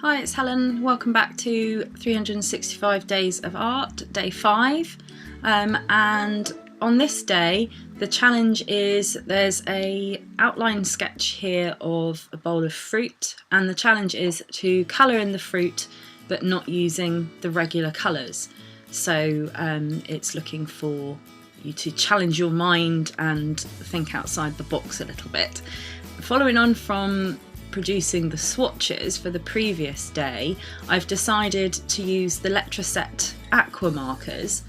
Hi, it's Helen. Welcome back to 365 Days of Art, day 5. And on this day, the challenge is there's a outline sketch here of a bowl of fruit, and the challenge is to colour in the fruit but not using the regular colours. So it's looking for you to challenge your mind and think outside the box a little bit. Following on from producing the swatches for the previous day, I've decided to use the Letraset aqua markers.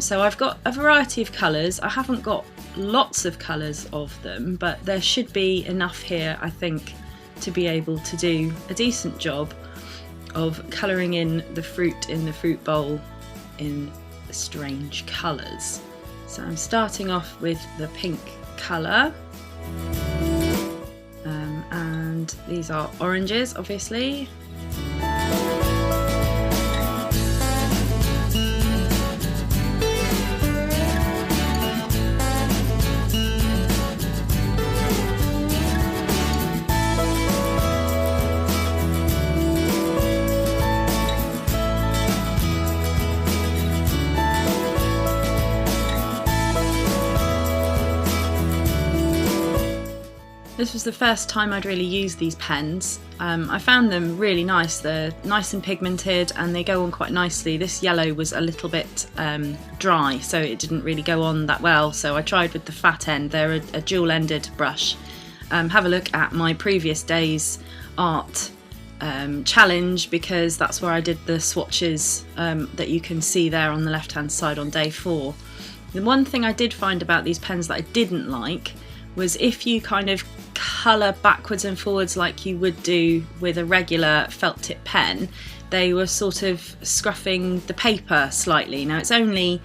So I've got a variety of colours. I haven't got lots of colours of them, but there should be enough here, I think, to be able to do a decent job of colouring in the fruit bowl in strange colours. So I'm starting off with the pink colour. And these are oranges, obviously. This was the first time I'd really used these pens. I found them really nice. They're nice and pigmented and they go on quite nicely. This yellow was a little bit dry, so it didn't really go on that well, so I tried with the fat end. They're a dual-ended brush. Have a look at my previous day's art challenge, because that's where I did the swatches that you can see there on the left-hand side on day 4. The one thing I did find about these pens that I didn't like was if you kind of colour backwards and forwards like you would do with a regular felt tip pen, they were sort of scruffing the paper slightly. Now it's only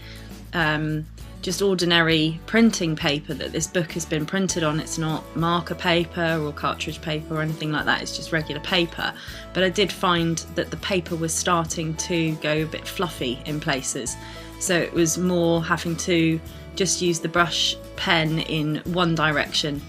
just ordinary printing paper that this book has been printed on. It's not marker paper or cartridge paper or anything like that, it's just regular paper. But I did find that the paper was starting to go a bit fluffy in places, so it was more having to just use the brush pen in one direction.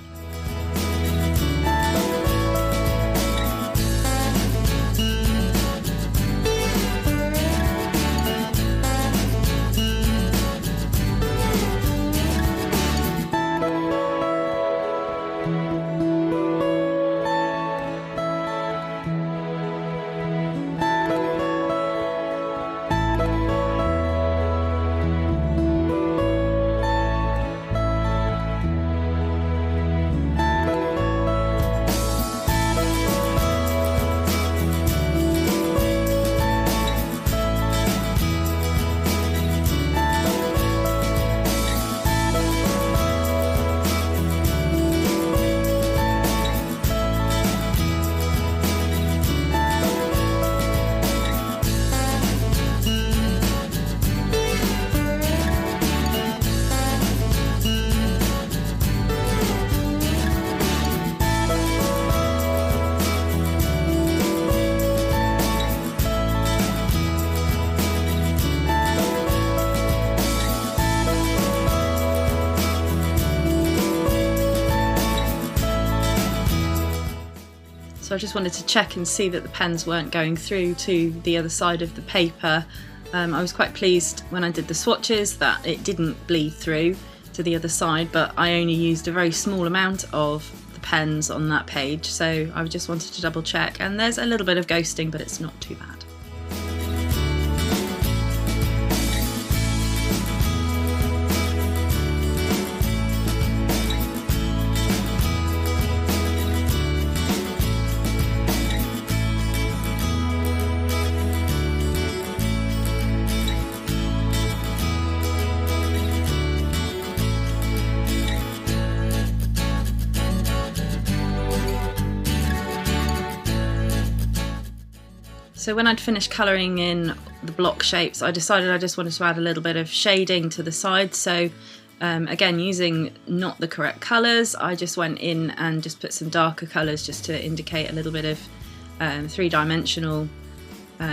So I just wanted to check and see that the pens weren't going through to the other side of the paper. I was quite pleased when I did the swatches that it didn't bleed through to the other side, but I only used a very small amount of the pens on that page, so I just wanted to double check, and there's a little bit of ghosting, but it's not too bad. So when I'd finished colouring in the block shapes, I decided I just wanted to add a little bit of shading to the sides. So again, using not the correct colours, I just went in and just put some darker colours just to indicate a little bit of three-dimensional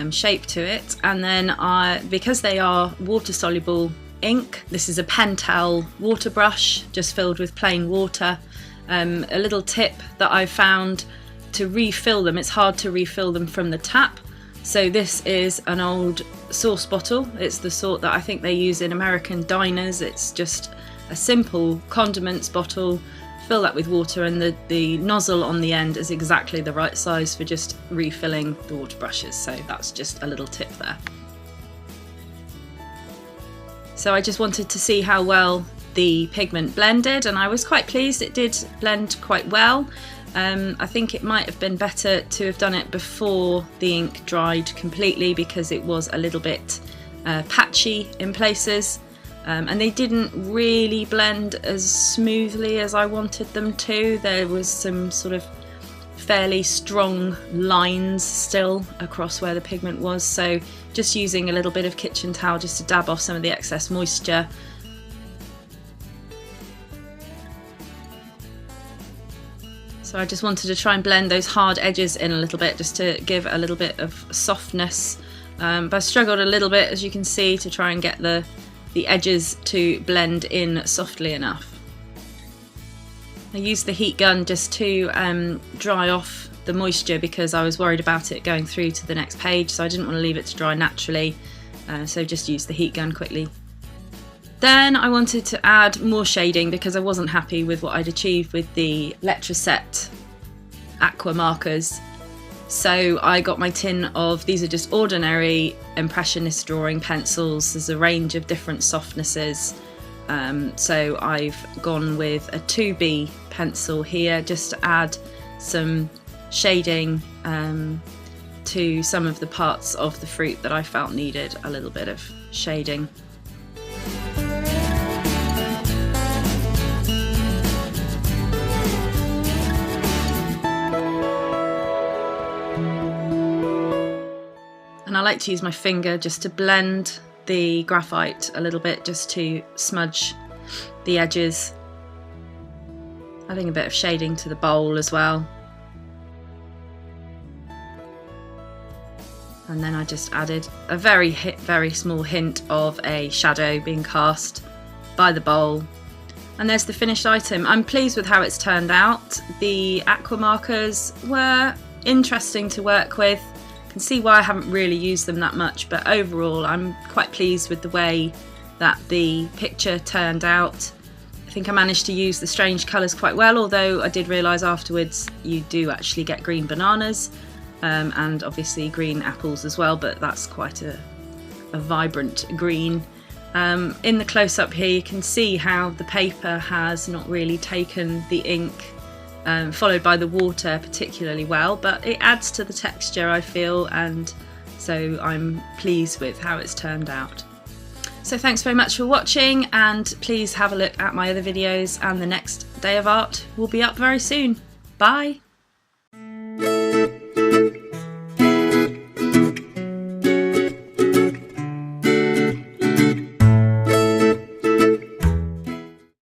shape to it. And then because they are water-soluble ink, this is a Pentel water brush just filled with plain water. A little tip that I found to refill them, it's hard to refill them from the tap. So this is an old sauce bottle. It's the sort that I think they use in American diners. It's just a simple condiments bottle. Fill that with water, and the nozzle on the end is exactly the right size for just refilling the water brushes. So that's just a little tip there. So I just wanted to see how well the pigment blended, and I was quite pleased. It did blend quite well. I think it might have been better to have done it before the ink dried completely, because it was a little bit patchy in places, and they didn't really blend as smoothly as I wanted them to. There was some sort of fairly strong lines still across where the pigment was, so just using a little bit of kitchen towel just to dab off some of the excess moisture. So I just wanted to try and blend those hard edges in a little bit, just to give a little bit of softness. But I struggled a little bit, as you can see, to try and get the edges to blend in softly enough. I used the heat gun just to dry off the moisture, because I was worried about it going through to the next page, so I didn't want to leave it to dry naturally. So just used the heat gun quickly. Then I wanted to add more shading, because I wasn't happy with what I'd achieved with the Letraset aqua markers. So I got my tin of, these are just ordinary Impressionist drawing pencils. There's a range of different softnesses. So I've gone with a 2B pencil here, just to add some shading to some of the parts of the fruit that I felt needed a little bit of shading. And I like to use my finger just to blend the graphite a little bit, just to smudge the edges. Adding a bit of shading to the bowl as well. And then I just added a very small hint of a shadow being cast by the bowl. And there's the finished item. I'm pleased with how it's turned out. The aqua markers were interesting to work with. You can see why I haven't really used them that much, but overall I'm quite pleased with the way that the picture turned out. I think I managed to use the strange colours quite well, although I did realise afterwards you do actually get green bananas and obviously green apples as well, but that's quite a vibrant green. In the close-up here you can see how the paper has not really taken the ink followed by the water particularly well, but it adds to the texture, I feel, and so I'm pleased with how it's turned out. So thanks very much for watching, and please have a look at my other videos, and the next day of art will be up very soon. Bye!